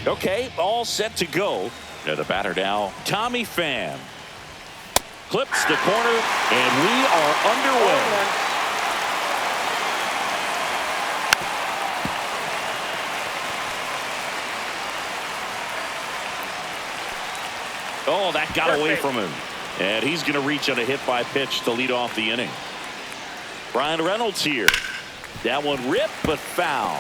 Okay, all set to go. Now the batter now, Tommy Pham. Clips the corner, and we are underway. Oh, that got away from him. And he's going to reach on a hit by pitch to lead off the inning. Brian Reynolds here. That one ripped, but foul.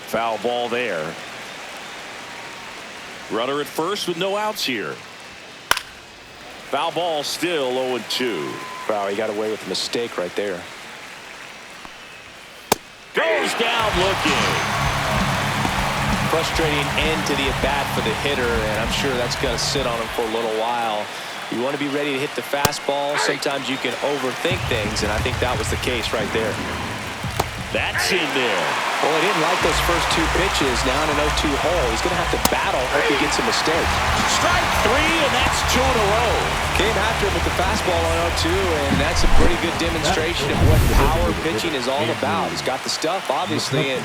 Foul ball there. Runner at first with no outs here. Foul ball still 0-2. Wow, he got away with a mistake right there. Goes down looking. Frustrating end to the at-bat for the hitter, and I'm sure that's going to sit on him for a little while. You want to be ready to hit the fastball. Sometimes you can overthink things, and I think that was the case right there. That's in there. Well, he didn't like those first two pitches. Now in an 0-2 hole, he's going to have to battle, hope he gets a mistake. Strike three, and that's 2 in a row. Came after him with the fastball on 0-2, and that's a pretty good demonstration of what power pitching is all about. He's got the stuff, obviously, and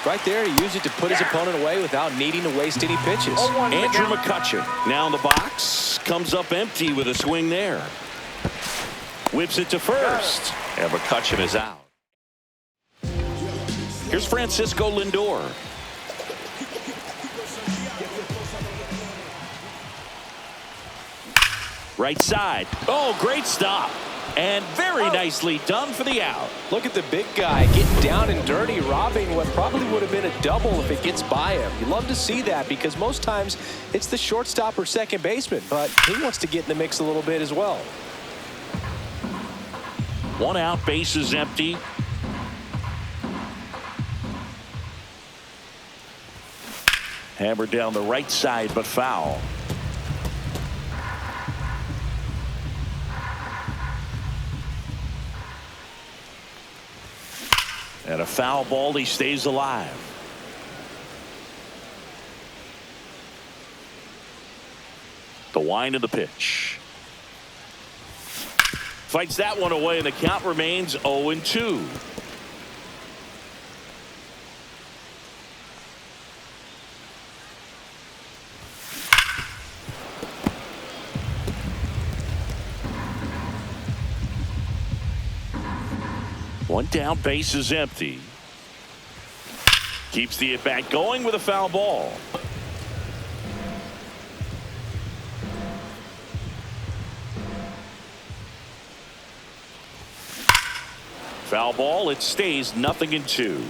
right there, he used it to put his opponent away without needing to waste any pitches. Andrew McCutchen now in the box. Comes up empty with a swing there. Whips it to first. And McCutchen is out. Here's Francisco Lindor. Right side. Oh, great stop. And very nicely done for the out. Look at the big guy getting down and dirty, robbing what probably would have been a double if it gets by him. You love to see that because most times it's the shortstop or second baseman, but he wants to get in the mix a little bit as well. 1 out, base is empty. Hammered down the right side, but foul. And a foul ball, he stays alive. The wind of the pitch. Fights that one away, and the count remains 0-2. One down, base is empty. Keeps the at-bat going with a foul ball. Foul ball, it stays 0-2.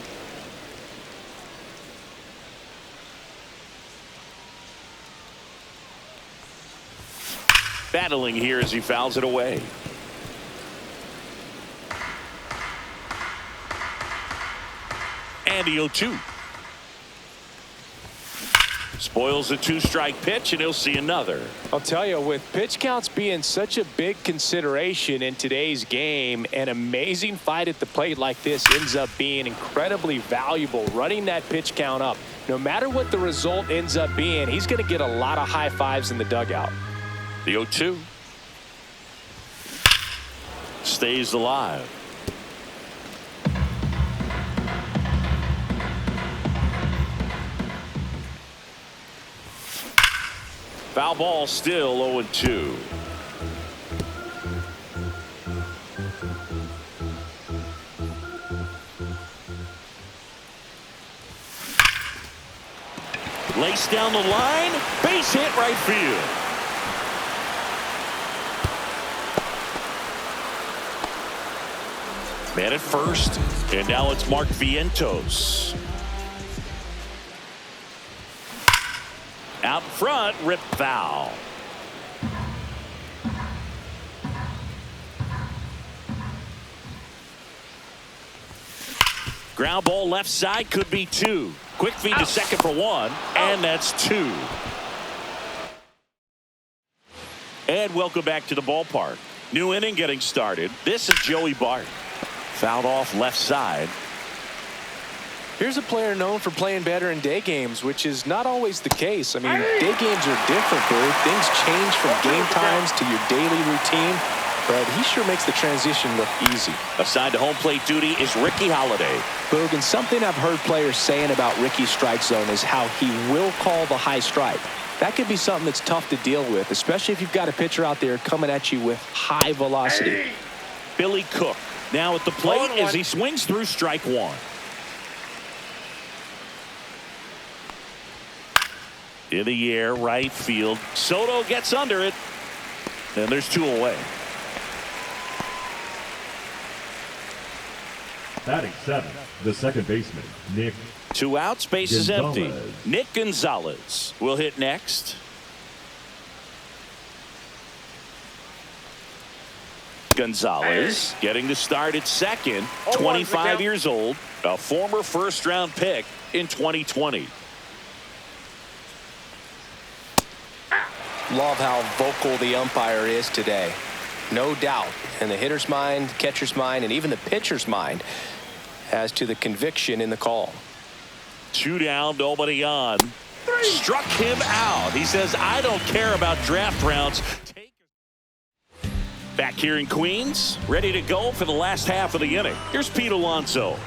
Battling here as he fouls it away. And the 0-2. Spoils the 2-strike pitch, and he'll see another. I'll tell you, with pitch counts being such a big consideration in today's game, an amazing fight at the plate like this ends up being incredibly valuable. Running that pitch count up, no matter what the result ends up being, he's going to get a lot of high fives in the dugout. The 0-2 stays alive. Foul ball, still 0-2. Lace down the line, base hit right field. Man at first, and now it's Mark Vientos. Out front, rip foul. Ground ball left side, could be 2. Quick feed to second for 1, and that's 2. And welcome back to the ballpark. New inning getting started. This is Joey Bart. Fouled off left side. Here's a player known for playing better in day games, which is not always the case. I mean, day games are different, Bert. Things change from game times to your daily routine. Fred. He sure makes the transition look easy. Assigned to home plate duty is Ricky Holiday. Boog, and something I've heard players saying about Ricky's strike zone is how he will call the high strike. That could be something that's tough to deal with, especially if you've got a pitcher out there coming at you with high velocity. Billy Cook now at the plate as he swings through strike one. In the air, right field. Soto gets under it. And there's two away. Batting seventh, the second baseman, Nick. Two outs, base is empty. Gonzalez. Nick Gonzalez will hit next. Gonzalez getting the start at second. 25 years old. A former first-round pick in 2020. Love how vocal the umpire is today. No doubt in the hitter's mind, catcher's mind, and even the pitcher's mind as to the conviction in the call. Two down, nobody on. Struck him out. He says, I don't care about draft rounds. Back here in Queens, ready to go for the last half of the inning. Here's Pete Alonso.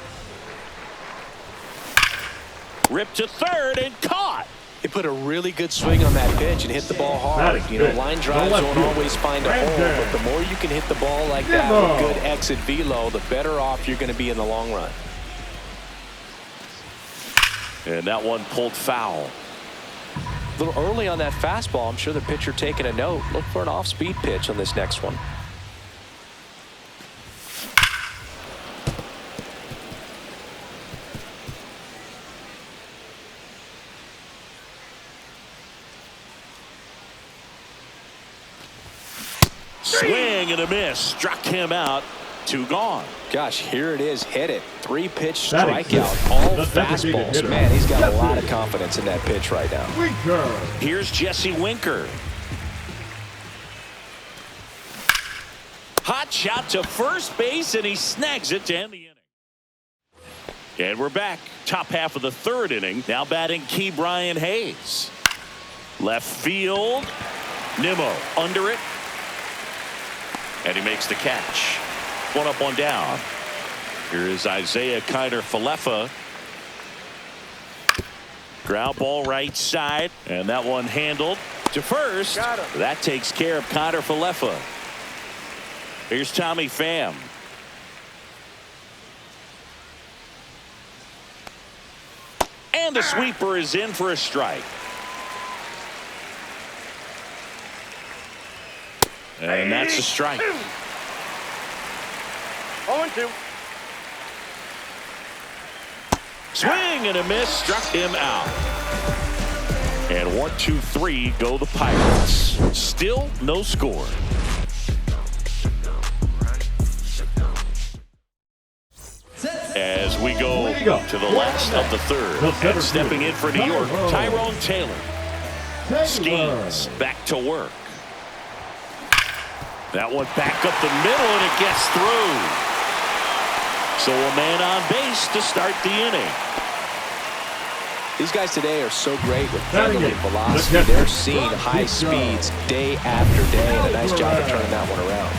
Ripped to third and caught. He put a really good swing on that pitch and hit the ball hard. You know, line drives don't always find a hole, but the more you can hit the ball like that with good exit velo, the better off you're going to be in the long run. And that one pulled foul. A little early on that fastball. I'm sure the pitcher taking a note. Look for an off-speed pitch on this next one. Swing and a miss. Struck him out. Two gone. Gosh, here it is. Hit it. Three-pitch strikeout. All fastballs. Man, he's got a lot of confidence in that pitch right now. Here's Jesse Winker. Hot shot to first base, and he snags it to end the inning. And we're back. Top half of the third inning. Now batting Key Brian Hayes. Left field. Nimmo under it. And he makes the catch. One up, one down. Here is Isaiah Kiner-Falefa. Ground ball right side. And that one handled to first. That takes care of Kiner-Falefa. Here's Tommy Pham. And the sweeper is in for a strike. And that's a strike. 0-2. Swing and a miss. Struck him out. And 1, 2, 3 go the Pirates. Still no score. As we go to the last of the third. And stepping in for New York, Tyrone Taylor. Skeens back to work. That one back up the middle, and it gets through. So a man on base to start the inning. These guys today are so great with handling velocity. They're seeing high speeds day after day, and a nice job of turning that one around.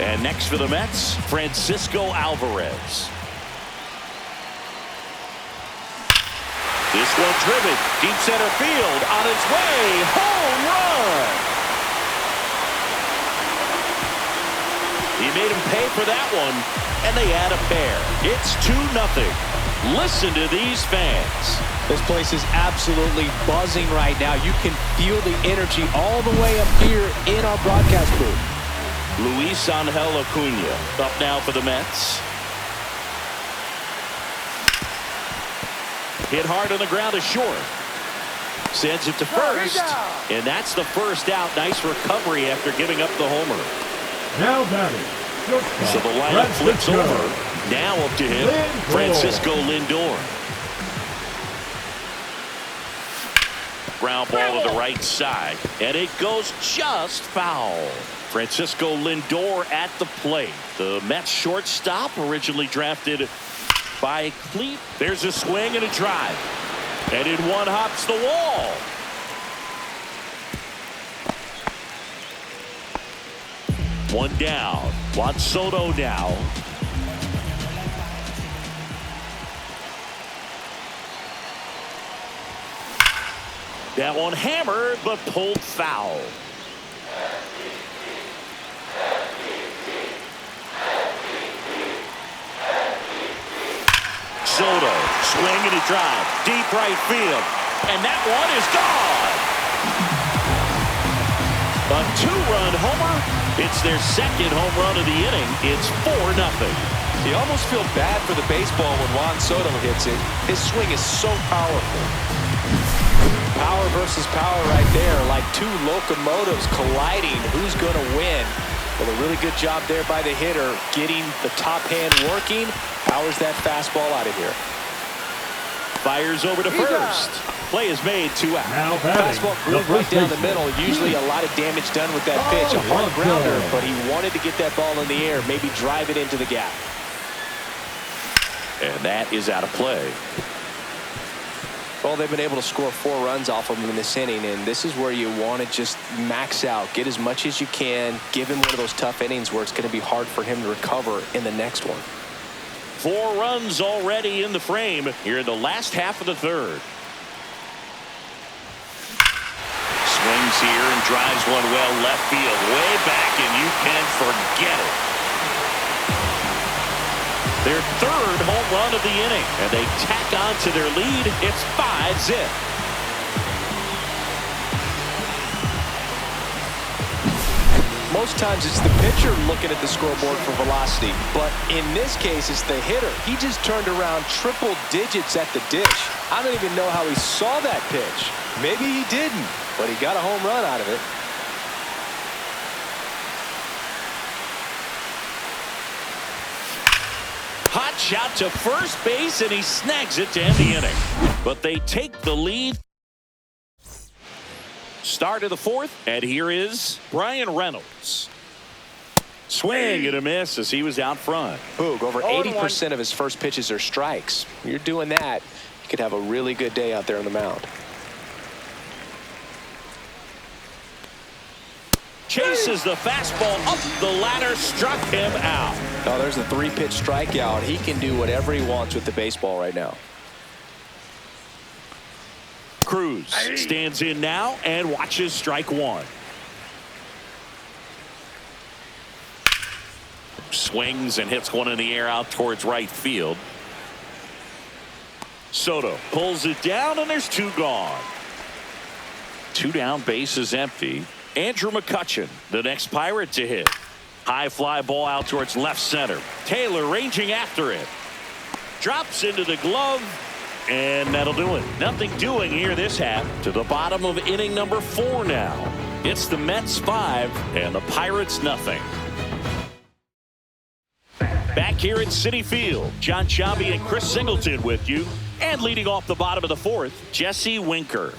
And next for the Mets, Francisco Alvarez. This one driven deep center field, on its way, home run. He made him pay for that one, and they add a pair. It's 2-0. Listen to these fans. This place is absolutely buzzing right now. You can feel the energy all the way up here in our broadcast booth. Luis Angel Acuna up now for the Mets. Hit hard on the ground to short. Sends it to first. And that's the first out. Nice recovery after giving up the homer. Now batting. So the lineup flips over. Now up to him, Francisco Lindor. Ground ball to the right side. And it goes just foul. Francisco Lindor at the plate. The Mets shortstop, originally drafted by Cleveland. There's a swing and a drive. And in one hops the wall. One down. Juan Soto now. That one hammered, but pulled foul. Soto, swing and a drive, deep right field, and that one is gone. A two-run homer. It's their second home run of the inning. It's 4-0. You almost feel bad for the baseball when Juan Soto hits it. His swing is so powerful. Power versus power right there, like two locomotives colliding. Who's going to win? Well, a really good job there by the hitter, getting the top hand working. Powers that fastball out of here. Fires over to first. Play is made, 2 out. Now batting, Fastball groove right down the middle. Usually a lot of damage done with that pitch. A hard grounder, but he wanted to get that ball in the air, maybe drive it into the gap. And that is out of play. Well, they've been able to score 4 runs off of him in this inning, and this is where you want to just max out, get as much as you can, give him one of those tough innings where it's going to be hard for him to recover in the next one. 4 runs already in the frame here in the last half of the third. Swings here and drives one well left field, way back, and you can forget it. Their third home run of the inning, and they tack on to their lead. It's 5-0. Most times it's the pitcher looking at the scoreboard for velocity, but in this case it's the hitter. He just turned around triple digits at the dish. I don't even know how he saw that pitch. Maybe he didn't, but he got a home run out of it. Hot shot to first base, and he snags it to end the inning. But they take the lead. Start of the fourth, and here is Brian Reynolds. Swing and a miss as he was out front. Boog, over 80% of his first pitches are strikes. When you're doing that, you could have a really good day out there on the mound. Chases the fastball up the ladder, struck him out. Oh, there's a 3-pitch strikeout. He can do whatever he wants with the baseball right now. Cruz stands in now and watches strike one. Swings and hits one in the air out towards right field. Soto pulls it down, and there's 2 gone. 2 down, base is empty. Andrew McCutchen, the next Pirate to hit. High fly ball out towards left center. Taylor ranging after it. Drops into the glove, and that'll do it. Nothing doing here this half. To the bottom of inning number 4 now. It's the Mets 5 and the Pirates nothing. Back here at Citi Field, John Sciambi and Chris Singleton with you. And leading off the bottom of the 4th, Jesse Winker.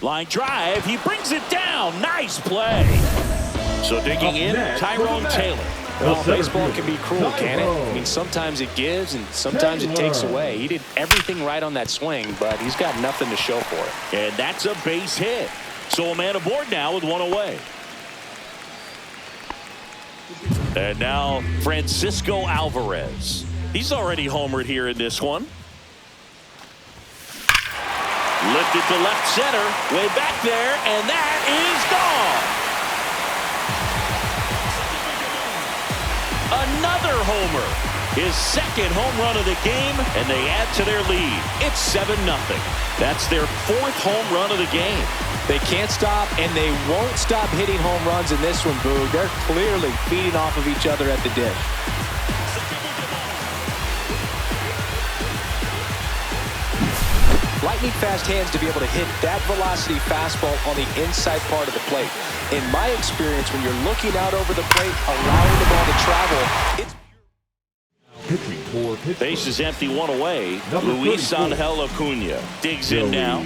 Line drive, he brings it down. Nice play. So digging in, Tyrone Taylor. Well, baseball can be cruel, can't it? I mean, sometimes it gives and sometimes it takes away. He did everything right on that swing, but he's got nothing to show for it. And that's a base hit. So a man aboard now with 1 away. And now Francisco Alvarez. He's already homered here in this one. Lifted to left center, way back there, and that is gone. Another homer. His second home run of the game, and they add to their lead. It's 7-0. That's their 4th home run of the game. They can't stop, and they won't stop hitting home runs in this one, Boog. They're clearly feeding off of each other at the dish. Lightning fast hands to be able to hit that velocity fastball on the inside part of the plate. In my experience, when you're looking out over the plate, allowing the ball to travel, it's Pitching for Pittsburgh. Base is empty, 1 away. Number Luis 34. Angel Acuna digs in now.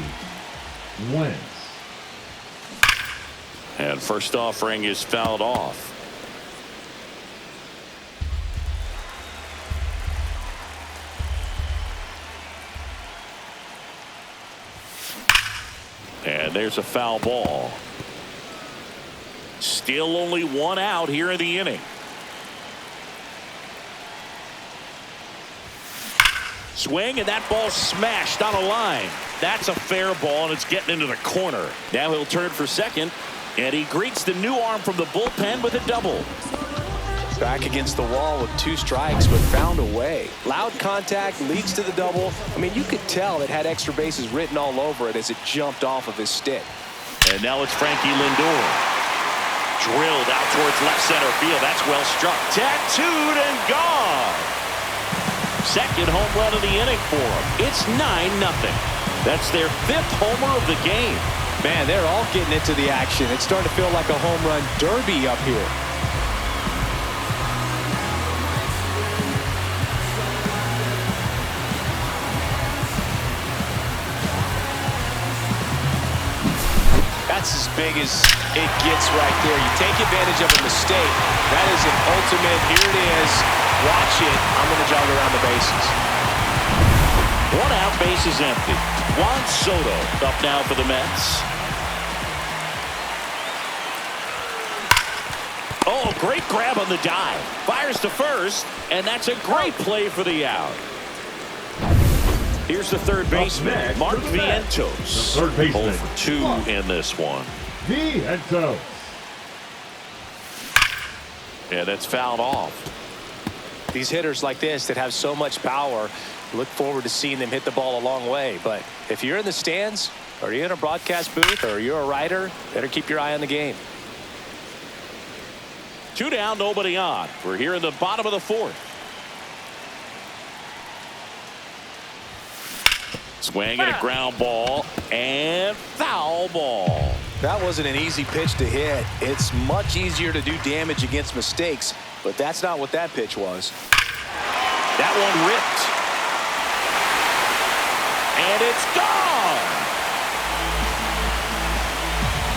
Wentz. And first offering is fouled off. And there's a foul ball. Still only one out here in the inning. Swing, and that ball smashed on a line. That's a fair ball, and it's getting into the corner. Now he'll turn for second, and he greets the new arm from the bullpen with a double. Back against the wall with 2 strikes, but found a way. Loud contact leads to the double. I mean, you could tell it had extra bases written all over it as it jumped off of his stick. And now it's Frankie Lindor. Drilled out towards left center field. That's well struck. Tattooed and gone. Second home run of the inning for him. It's 9-0. That's their 5th homer of the game. Man, they're all getting into the action. It's starting to feel like a home run derby up here. That's as big as it gets right there. You take advantage of a mistake. That is an ultimate, here it is. Watch it. I'm going to jog around the bases. 1 out, bases empty. Juan Soto up now for the Mets. Oh, great grab on the dive. Fires to first, and that's a great play for the out. Here's the third baseman, Mark Vientos. The third baseman. 0 for 2 in this one. Vientos. Yeah, that's fouled off. These hitters like this that have so much power, look forward to seeing them hit the ball a long way. But if you're in the stands, or you're in a broadcast booth, or you're a writer, better keep your eye on the game. 2 down, nobody on. We're here in the bottom of the 4th. Swing and a ground ball, and foul ball. That wasn't an easy pitch to hit. It's much easier to do damage against mistakes, but that's not what that pitch was. That one ripped. And it's gone.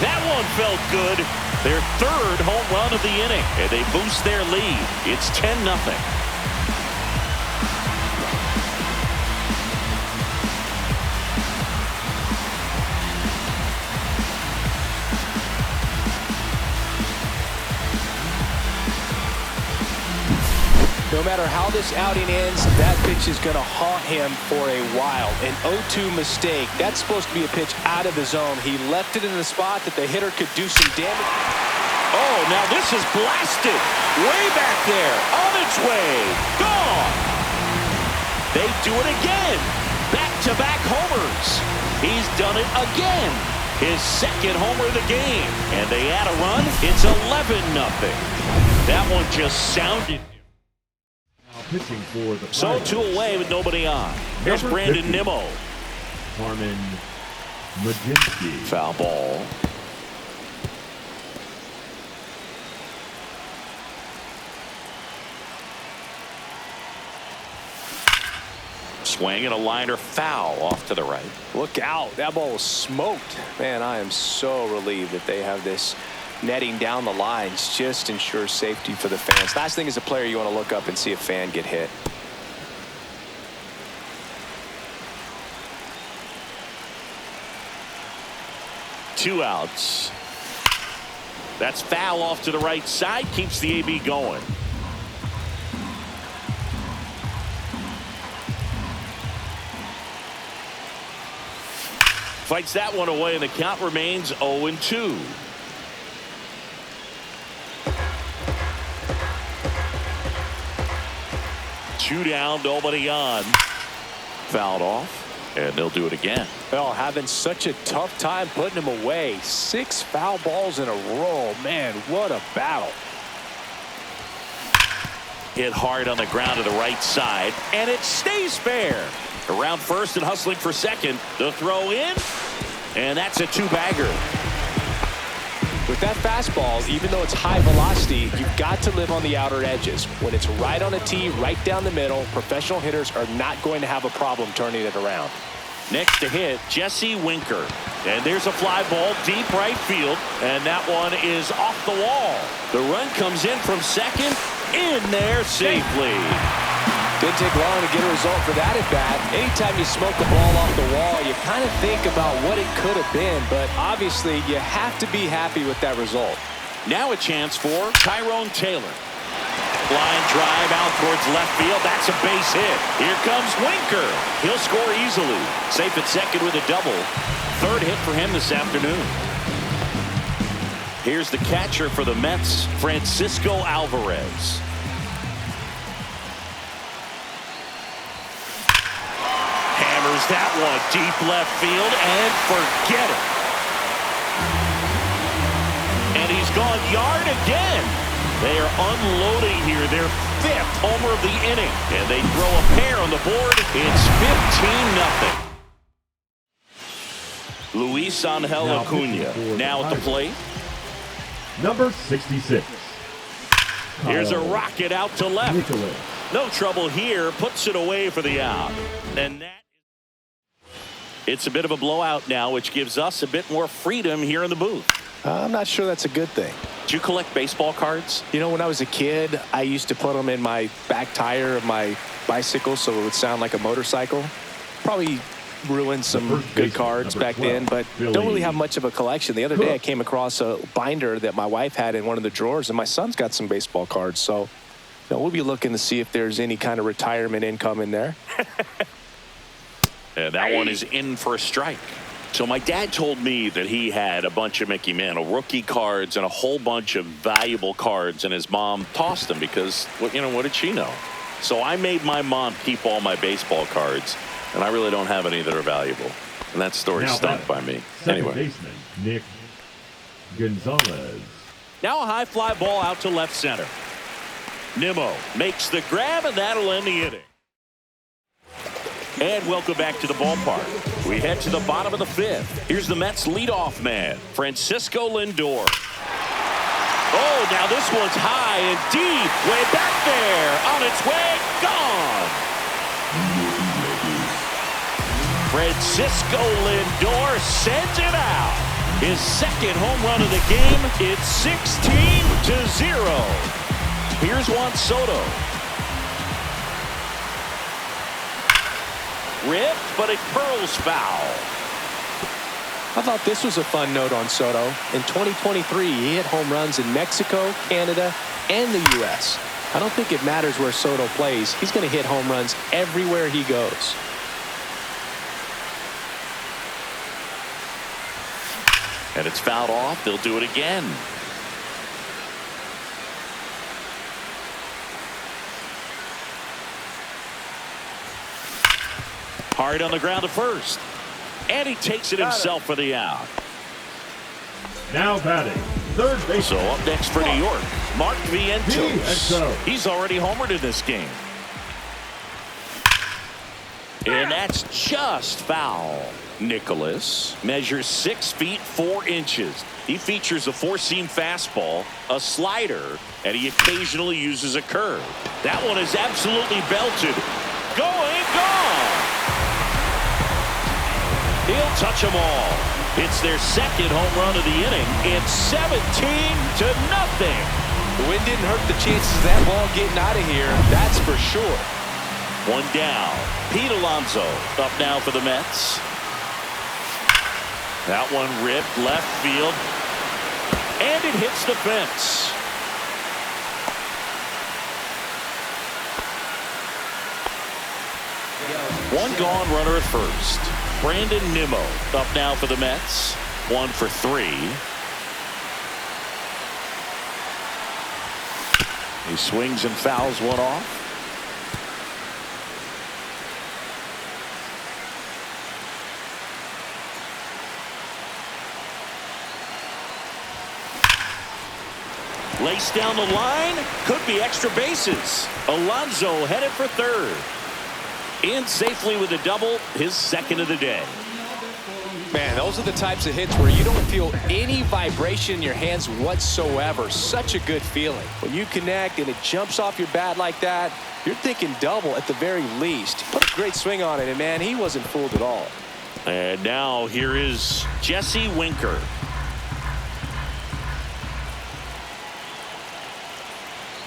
That one felt good. Their 3rd home run of the inning, and they boost their lead. It's 10-0. No matter how this outing ends, that pitch is going to haunt him for a while. An 0-2 mistake. That's supposed to be a pitch out of the zone. He left it in the spot that the hitter could do some damage. Oh, now this is blasted. Way back there. On its way. Gone. They do it again. Back-to-back homers. He's done it again. His 2nd homer of the game. And they add a run. It's 11-0. That one just sounded. Pitching for the So Pirates. 2 away with nobody on. Here's Number Brandon 50. Nimmo. Carmen Majinski. Foul ball. Swing and a liner foul off to the right. Look out. That ball was smoked. Man, I am so relieved that they have this netting down the lines. Just ensures safety for the fans. Last thing as a player, you want to look up and see a fan get hit. Two outs. That's foul off to the right side. Keeps the AB going. Fights that one away, and the count remains 0-2. Two down, nobody on. Fouled off, and they'll do it again. Well, having such a tough time putting him away. 6 foul balls in a row. Man, what a battle. Hit hard on the ground to the right side, and it stays fair. Around first and hustling for second. The throw in, and that's a 2-bagger. With that fastball, even though it's high velocity, you've got to live on the outer edges. When it's right on a tee, right down the middle, professional hitters are not going to have a problem turning it around. Next to hit, Jesse Winker. And there's a fly ball deep right field, and that one is off the wall. The run comes in from second, in there safely. Didn't take long to get a result for that at bat. Anytime you smoke a ball off the wall, you kind of think about what it could have been, but obviously you have to be happy with that result. Now a chance for Tyrone Taylor. Line drive out towards left field. That's a base hit. Here comes Winker. He'll score easily. Safe at second with a double. Third hit for him this afternoon. Here's the catcher for the Mets, Francisco Alvarez. Hammers that one deep left field and forget it. And he's gone yard again. They are unloading here. Their fifth homer of the inning. And they throw a pair on the board. It's 15-0. Luis Angel Acuna now at the plate. Number 66. Here's a rocket out to left. Nicholas. No trouble here. Puts it away for the out. And that. It's a bit of a blowout now, which gives us a bit more freedom here in the booth. I'm not sure that's a good thing. Do you collect baseball cards? You know, when I was a kid, I used to put them in my back tire of my bicycle so it would sound like a motorcycle. Probably ruined some good cards back then, but don't really have much of a collection. The other day I came across a binder that my wife had in one of the drawers, and my son's got some baseball cards. So we'll be looking to see if there's any kind of retirement income in there. And that one is in for a strike. So my dad told me that he had a bunch of Mickey Mantle rookie cards and a whole bunch of valuable cards, and his mom tossed them because, what did she know? So I made my mom keep all my baseball cards, and I really don't have any that are valuable. And that story stunk by me. Anyway. Baseman, Nick Gonzalez. Now a high fly ball out to left center. Nimmo makes the grab, and that'll end the inning. And welcome back to the ballpark. We head to the bottom of the fifth. Here's the Mets leadoff man, Francisco Lindor. Oh, now this one's high and deep, way back there, on its way, gone. Francisco Lindor sends it out. His second home run of the game. It's 16-0. Here's Juan Soto. Ripped, but it curls foul. I thought this was a fun note on Soto. In 2023, he hit home runs in Mexico, Canada, and the U.S. I don't think it matters where Soto plays. He's going to hit home runs everywhere he goes. And it's fouled off. They'll do it again. Hard on the ground to first. And he takes it himself for the out. Now batting, third base. So up next for New York, Mark Vientos. He's already homered in this game. And that's just foul. Nicholas measures 6 feet 4 inches. He features a four-seam fastball, a slider, and he occasionally uses a curve. That one is absolutely belted. Going, gone. He'll touch them all. It's their second home run of the inning. It's 17-0. The wind didn't hurt the chances of that ball getting out of here, that's for sure. One down. Pete Alonso up now for the Mets. That one ripped left field. And it hits the fence. One gone, runner at first. Brandon Nimmo up now for the Mets. 1 for 3. He swings and fouls one off. Laced down the line, could be extra bases. Alonso headed for third. In safely with a double, his second of the day. Man, those are the types of hits where you don't feel any vibration in your hands whatsoever. Such a good feeling. When you connect and it jumps off your bat like that, you're thinking double at the very least. Put a great swing on it, and man, he wasn't fooled at all. And now here is Jesse Winker.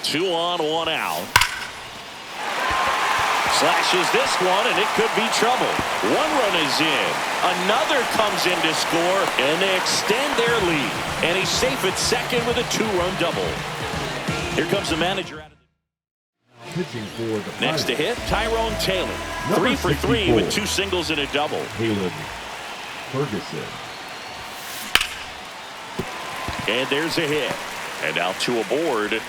Two on, one out. Slashes this one, and it could be trouble. One run is in. Another comes in to score, and they extend their lead. And he's safe at second with a 2-run double. Here comes the manager out of the Pitching for the next to hit, Tyrone Taylor. Number 3 for 3 64. with 2 singles and a double. Caleb Ferguson. And there's a hit. And now 2 aboard.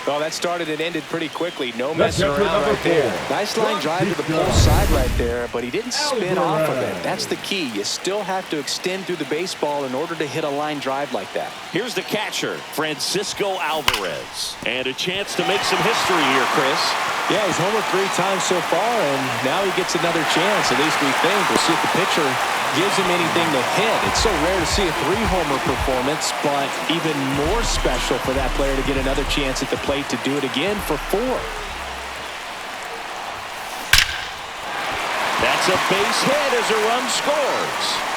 Well, that started and ended pretty quickly. No That's messing after around number right there. 4. Nice line drive to the pull side right there, but he didn't spin off of it. That's the key. You still have to extend through the baseball in order to hit a line drive like that. Here's the catcher, Francisco Alvarez. And a chance to make some history here, Chris. Yeah, he's homered 3 times so far, and now he gets another chance. At least we think. We'll see if the pitcher gives him anything to hit. It's so rare to see a 3-homer performance, but even more special for that player to get another chance at the plate to do it again for 4. That's a base hit as a run scores.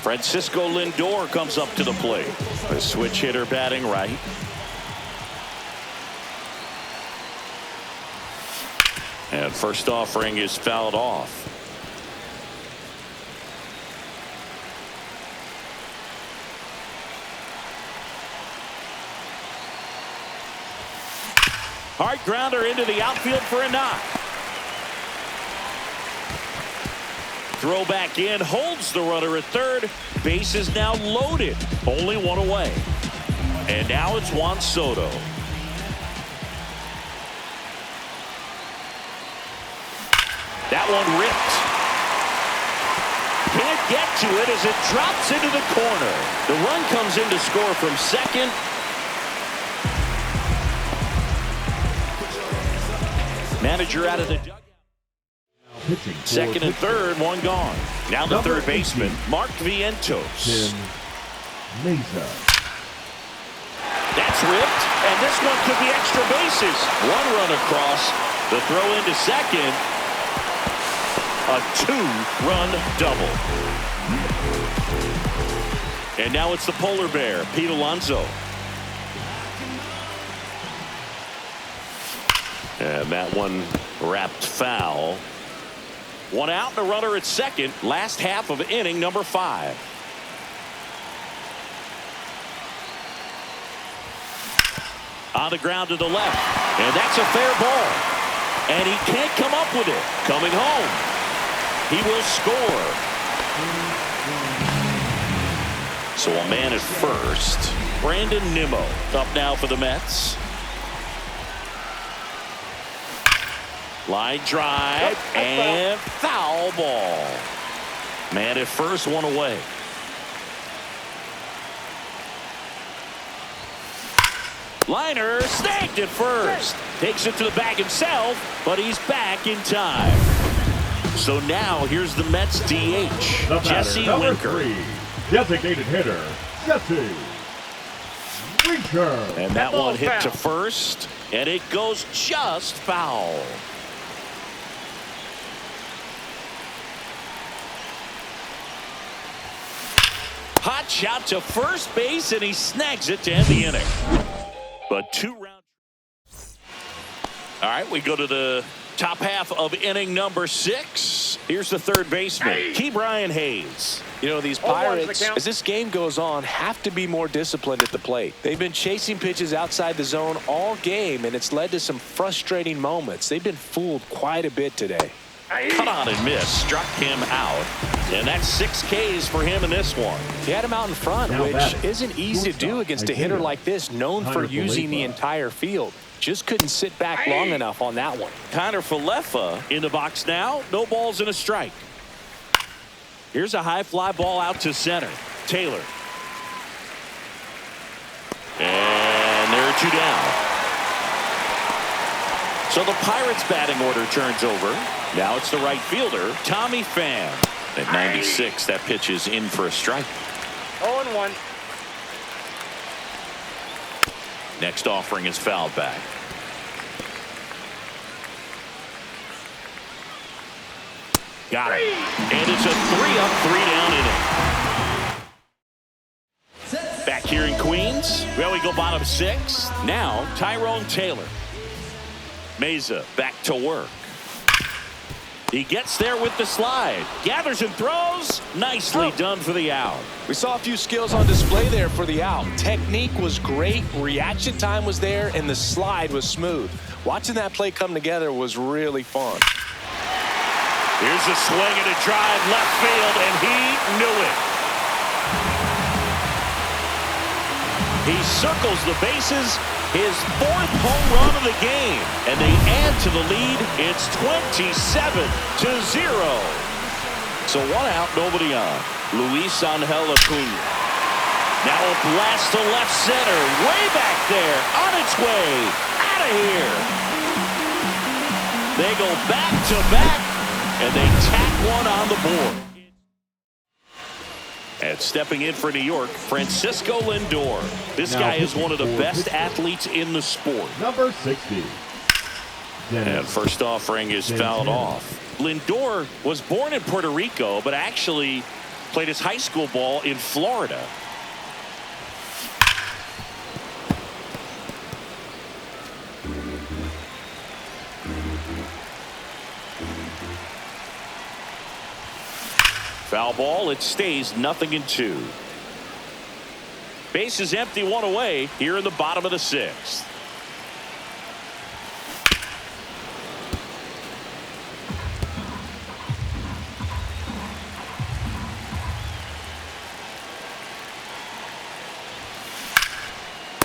Francisco Lindor comes up to the plate. A switch hitter batting right. And first offering is fouled off. Hard grounder into the outfield for a knock. Throw back in, holds the runner at third. Base is now loaded. Only 1 away. And now it's Juan Soto. That one ripped. Can't get to it as it drops into the corner. The run comes in to score from second. Manager out of the dugout. Second and third, 1 gone. Now the third baseman, Mark Vientos. Mesa. That's ripped, and this one could be extra bases. 1 run across. The throw into second. A 2-run double. And now it's the polar bear, Pete Alonso. And that one wrapped foul. 1 out and a runner at second. Last half of inning number 5. On the ground to the left. And that's a fair ball. And he can't come up with it. Coming home. He will score. So a man at first. Brandon Nimmo up now for the Mets. Line drive and foul ball. Man at first, 1 away. Liner snagged at first. Takes it to the bag himself, but he's back in time. So now here's the Mets DH, Jesse Winker. 3, designated hitter, Jesse Winker. And that one hit to first, and it goes just foul. Hot shot to first base, and he snags it to end the inning. But 2 rounds. All right, we go to the top half of inning number 6. Here's the third baseman, Ke'Bryan Hayes. You know, these Pirates, as this game goes on, have to be more disciplined at the plate. They've been chasing pitches outside the zone all game, and it's led to some frustrating moments. They've been fooled quite a bit today. Cut on and miss, struck him out. And that's 6 Ks for him in this one. He had him out in front, Now which isn't easy to do against a hitter like this, known for using the entire field. Just couldn't sit back long enough on that one. Connor Falefa in the box now. No balls and a strike. Here's a high fly ball out to center. Taylor. And there are 2 down. So the Pirates batting order turns over. Now it's the right fielder, Tommy Pham. At 96, that pitch is in for a strike. 0-1. Next offering is fouled back. Got it. And it's a 3-up, 3-down inning. offense. Well, we go bottom 6. Now, Tyrone Taylor. Meza back to work. He gets there with the slide. Gathers and throws. Nicely done for the out. We saw a few skills on display there for the out. Technique was great. Reaction time was there. And the slide was smooth. Watching that play come together was really fun. Here's a swing and a drive left field, and he knew it. He circles the bases, his 4th home run of the game, and they add to the lead. It's 27-0. So 1 out, nobody on. Luis Angel Acuna. Now a blast to left center, way back there, on its way, out of here. They go back to back, and they tack one on the board. And stepping in for New York, Francisco Lindor. This guy is one of the best athletes in the sport. Number 60. And first offering is fouled off. Lindor was born in Puerto Rico, but actually played his high school ball in Florida. Foul ball. It stays 0-2. Base is empty, 1 away here in the bottom of the 6th.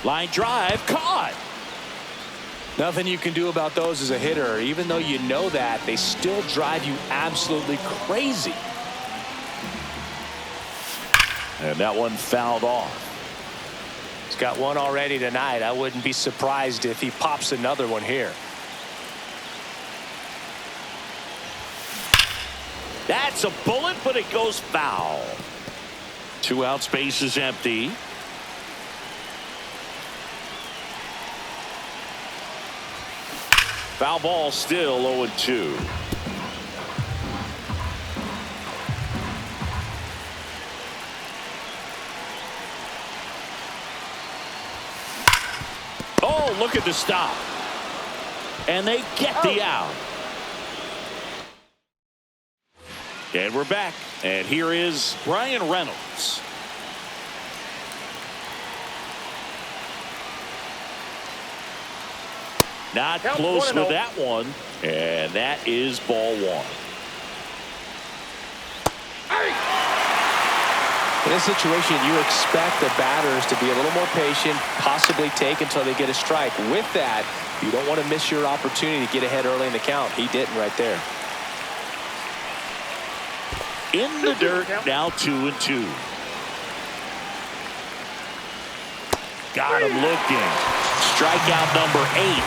Line drive caught. Nothing you can do about those as a hitter. Even though you know that, they still drive you absolutely crazy. And that one fouled off. He's got one already tonight. I wouldn't be surprised if he pops another one here. That's a bullet, but it goes foul. 2 outs, base is empty. Foul ball, still 0-2. Oh, look at the stop. And they get the out. And we're back. And here is Brian Reynolds. Not close with that one. And that is ball 1. In this situation, you expect the batters to be a little more patient, possibly take until they get a strike. With that, you don't want to miss your opportunity to get ahead early in the count. He didn't right there. In the dirt, now 2-2. Got him looking. Strikeout number 8.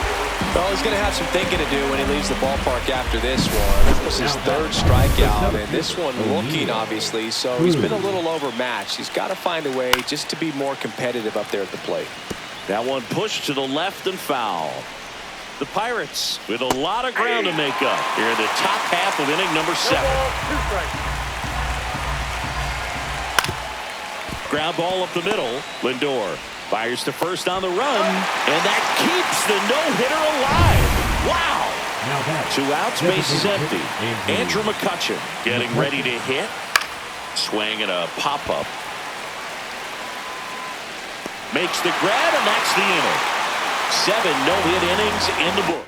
Well, he's going to have some thinking to do when he leaves the ballpark after this one. It was his 3rd strikeout, and this one looking, obviously, so he's been a little overmatched. He's got to find a way just to be more competitive up there at the plate. That one pushed to the left and foul. The Pirates with a lot of ground to make up here in the top half of inning number 7. Ground ball up the middle. Lindor fires to first on the run, and that keeps the no-hitter alive. Wow. 2 outs, base is empty. Andrew McCutchen getting ready to hit. Swing and a pop-up. Makes the grab, and that's the inning. 7 no-hit innings in the book.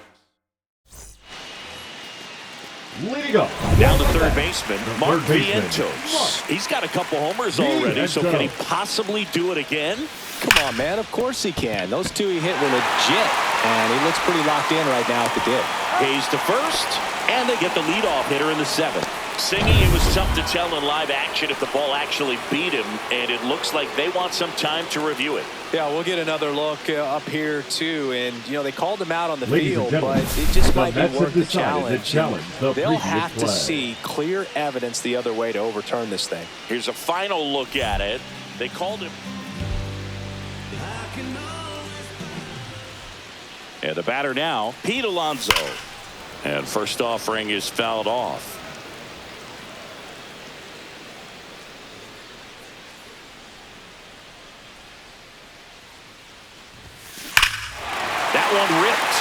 Leading up. Now the third baseman, Mark Vientos. He's got a couple homers already, so can he possibly do it again? Come on, man. Of course he can. Those 2 he hit were legit, and he looks pretty locked in right now at the dip. Hayes to first, and they get the leadoff hitter in the 7th. Singing, it was tough to tell in live action if the ball actually beat him, and it looks like they want some time to review it. Yeah, we'll get another look up here, too. And, you know, they called him out on the field, but it just might be worth the challenge. They'll have to see clear evidence the other way to overturn this thing. Here's a final look at it. They called him. And the batter now, Pete Alonso. And first offering is fouled off. one ripped.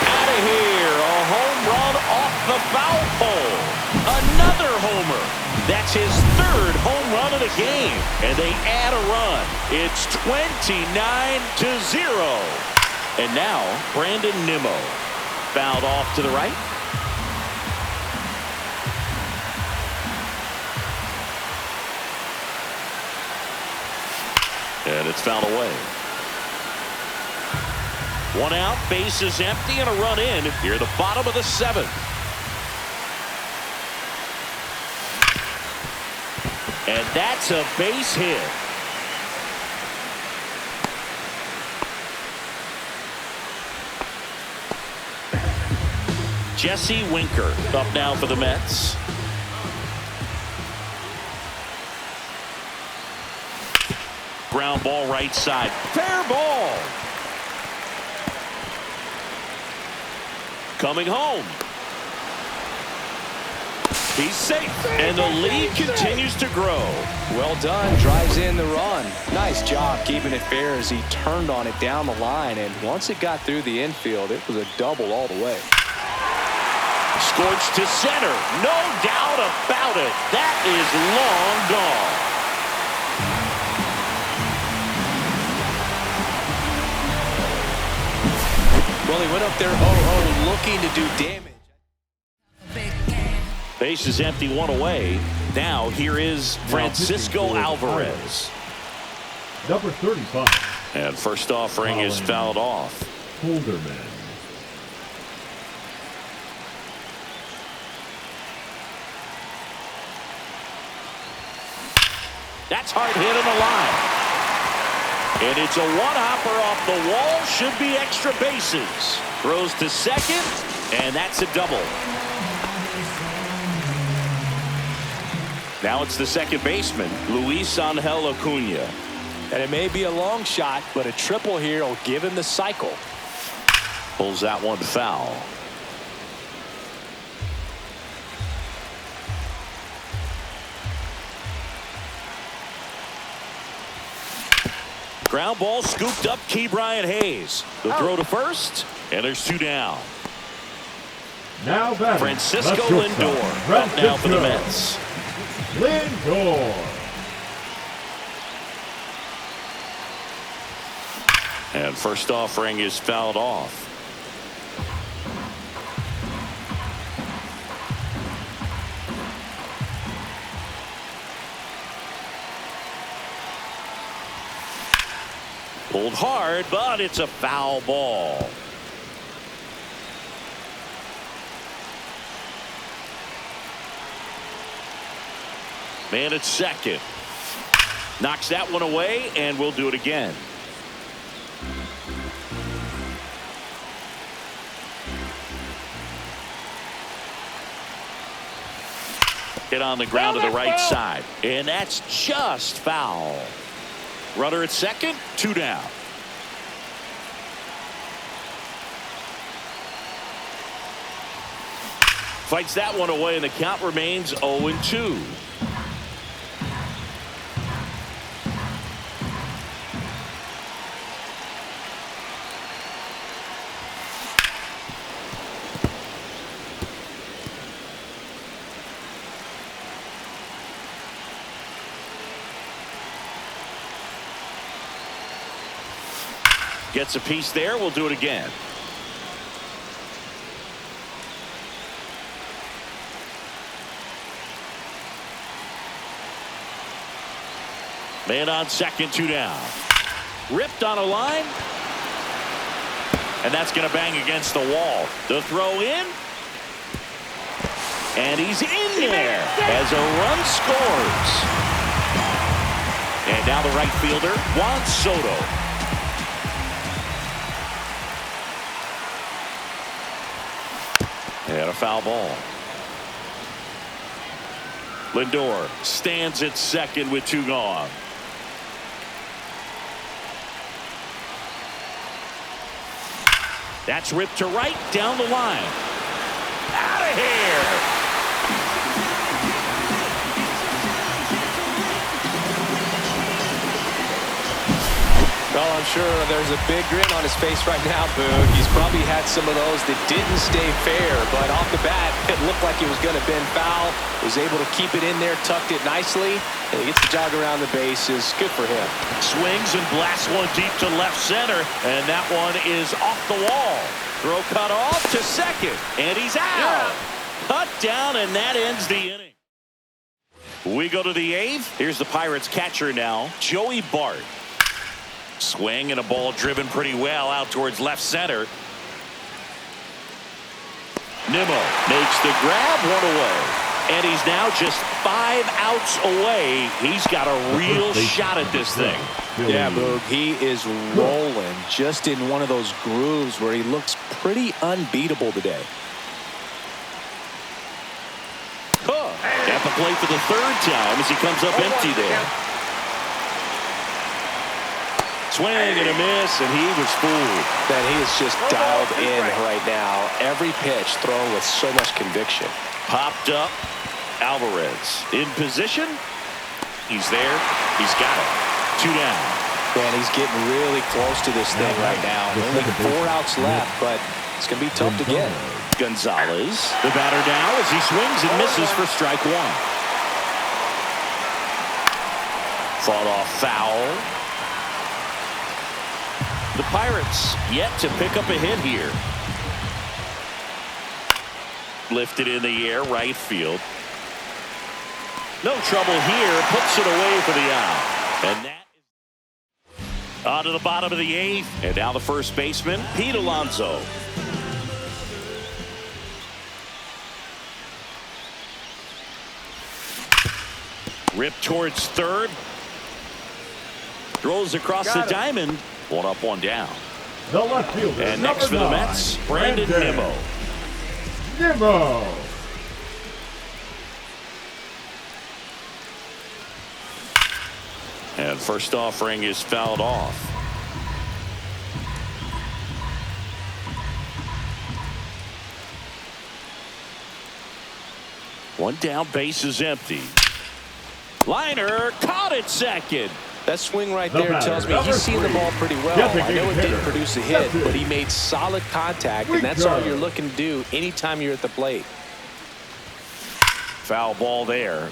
Out of here. A home run off the foul pole. Another homer. That's his third home run of the game. And they add a run. It's 29-0. And now, Brandon Nimmo. Fouled off to the right. And it's fouled away. One out, base is empty, and a run in here at the bottom of the seventh. And that's a base hit. Jesse Winker up now for the Mets. Ground ball right side. Fair ball. Coming home. He's safe. And the lead continues to grow. Well done. Drives in the run. Nice job keeping it fair as he turned on it down the line. And once it got through the infield, it was a double all the way. Scorched to center. No doubt about it. That is long gone. Well, he went up there looking to do damage. Base is empty, one away. Now here is Francisco Alvarez. Number 35. And first offering is fouled off. Holderman. That's hard hit on the line. And it's a one-hopper off the wall. Should be extra bases. Throws to second, and that's a double. Now it's the second baseman, Luis Angel Acuna. And it may be a long shot, but a triple here will give him the cycle. Pulls that one foul. Ground ball scooped up Brian Hayes. The throw to first, and there's two down. Now batting. Francisco Lindor up now for the Mets. Lindor. And first offering is fouled off. Pulled hard, but it's a foul ball. Man at second. Knocks that one away, and we'll do it again. Hit on the ground to the right side, and that's just foul. Runner at second, two down. Fights that one away, and the count remains 0-2. Gets a piece there. We'll do it again. Man on second, two down. Ripped on a line. And that's going to bang against the wall. The throw in. And he's in there as a run scores. And now the right fielder, Juan Soto. And a foul ball. Lindor stands at second with two gone. That's ripped to right down the line. Out of here. Well, I'm sure there's a big grin on his face right now, Boog. He's probably had some of those that didn't stay fair, but off the bat, it looked like it was going to bend foul. Was able to keep it in there, tucked it nicely, and he gets the jog around the bases. Good for him. Swings and blasts one deep to left center, and that one is off the wall. Throw cut off to second, and he's out. Cut down, and that ends the inning. We go to the eighth. Here's the Pirates catcher now, Joey Bart. Swing and a ball driven pretty well out towards left center. Nimmo makes the grab, one away. And he's now just 5 outs away. He's got a real shot at this thing. Yeah, Boog, he is rolling just in one of those grooves where he looks pretty unbeatable today. At the plate for the third time as he comes up empty there. Swing and a miss, and he was fooled. Man, he is just dialed in right now. Every pitch thrown with so much conviction. Popped up. Alvarez in position. He's there. He's got it. 2 down. Man, he's getting really close to this thing right now. Only 4 outs left, but it's going to be tough to get. Gonzalez, the batter now as he swings and misses for strike 1. Fought off foul. The Pirates yet to pick up a hit here. Lifted in the air, right field. No trouble here. Puts it away for the out. And that is on to the bottom of the 8th. And now the first baseman, Pete Alonso. Rip towards third. Throws across the diamond. 1 up, 1 down. The left fielder. And next for the Mets, Brandon Nimmo. Nimmo. And first offering is fouled off. One down, base is empty. Liner caught at second. That swing right there tells me he's seeing the ball pretty well. I know it didn't produce a hit, but he made solid contact, and that's all you're looking to do anytime you're at the plate. Foul ball there.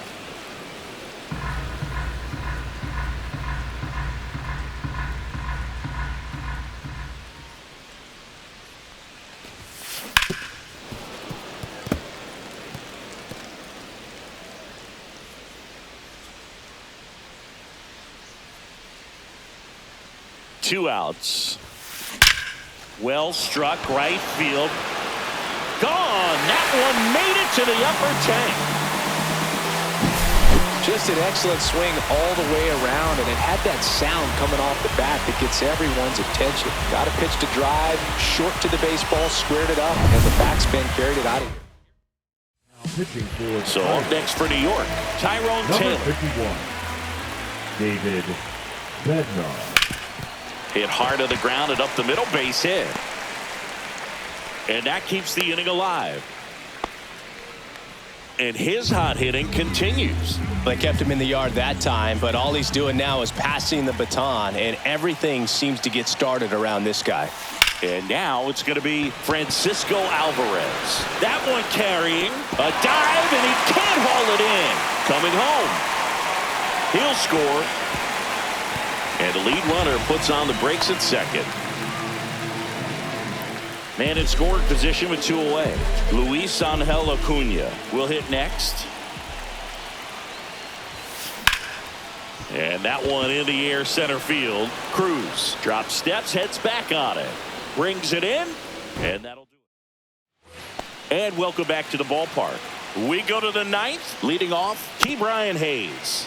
Two outs. Well struck, right field. Gone. That one made it to the upper tank. Just an excellent swing all the way around, and it had that sound coming off the bat that gets everyone's attention. Got a pitch to drive, short to the baseball, squared it up, and the backspin carried it out of here. So up next for New York, Tyrone Taylor. 51, David Bednar. Hit hard to the ground and up the middle, base hit. And that keeps the inning alive. And his hot hitting continues. They kept him in the yard that time, but all he's doing now is passing the baton, and everything seems to get started around this guy. And now it's going to be Francisco Alvarez. That one carrying a dive, and he can't haul it in. Coming home. He'll score. And the lead runner puts on the brakes at second. Man in scoring position with 2 away. Luis Angel Acuna will hit next. And that one in the air center field. Cruz drops steps, heads back on it. Brings it in, and that'll do it. And welcome back to the ballpark. We go to the 9th. Leading off, Brian Hayes.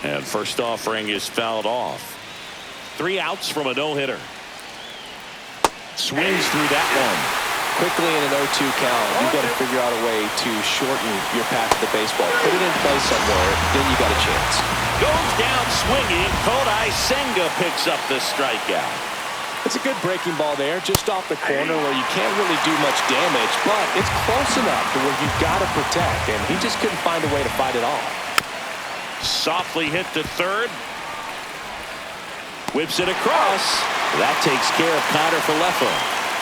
And first offering is fouled off. 3 outs from a no-hitter. Swings through that one. Quickly in an 0-2 count, you've got to figure out a way to shorten your path to the baseball. Put it in play somewhere, then you got a chance. Goes down swinging. Kodai Senga picks up the strikeout. It's a good breaking ball there, just off the corner where you can't really do much damage, but it's close enough to where you've got to protect, and he just couldn't find a way to fight it off. Softly hit to third. Whips it across. That takes care of Connor Falefa.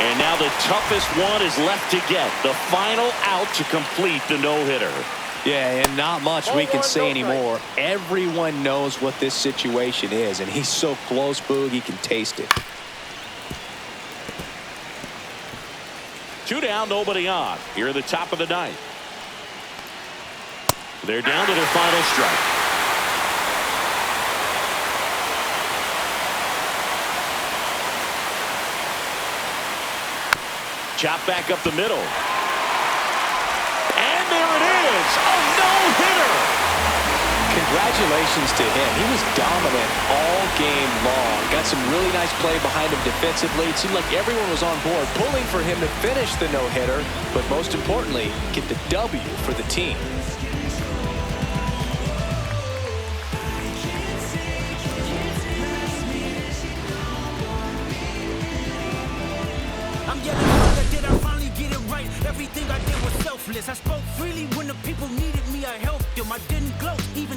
And now the toughest one is left to get. The final out to complete the no-hitter. Yeah, and not much we can say anymore. Everyone knows what this situation is, and he's so close, Boog, he can taste it. 2 down, nobody on. Here at the top of the ninth. They're down to their final strike. Chop back up the middle. And there it is. A no-hitter. Congratulations to him. He was dominant all game long. Got some really nice play behind him defensively. It seemed like everyone was on board, pulling for him to finish the no-hitter, but most importantly, get the W for the team. I'm yelling, did I finally get it right? Everything I did was selfless. I spoke freely when the people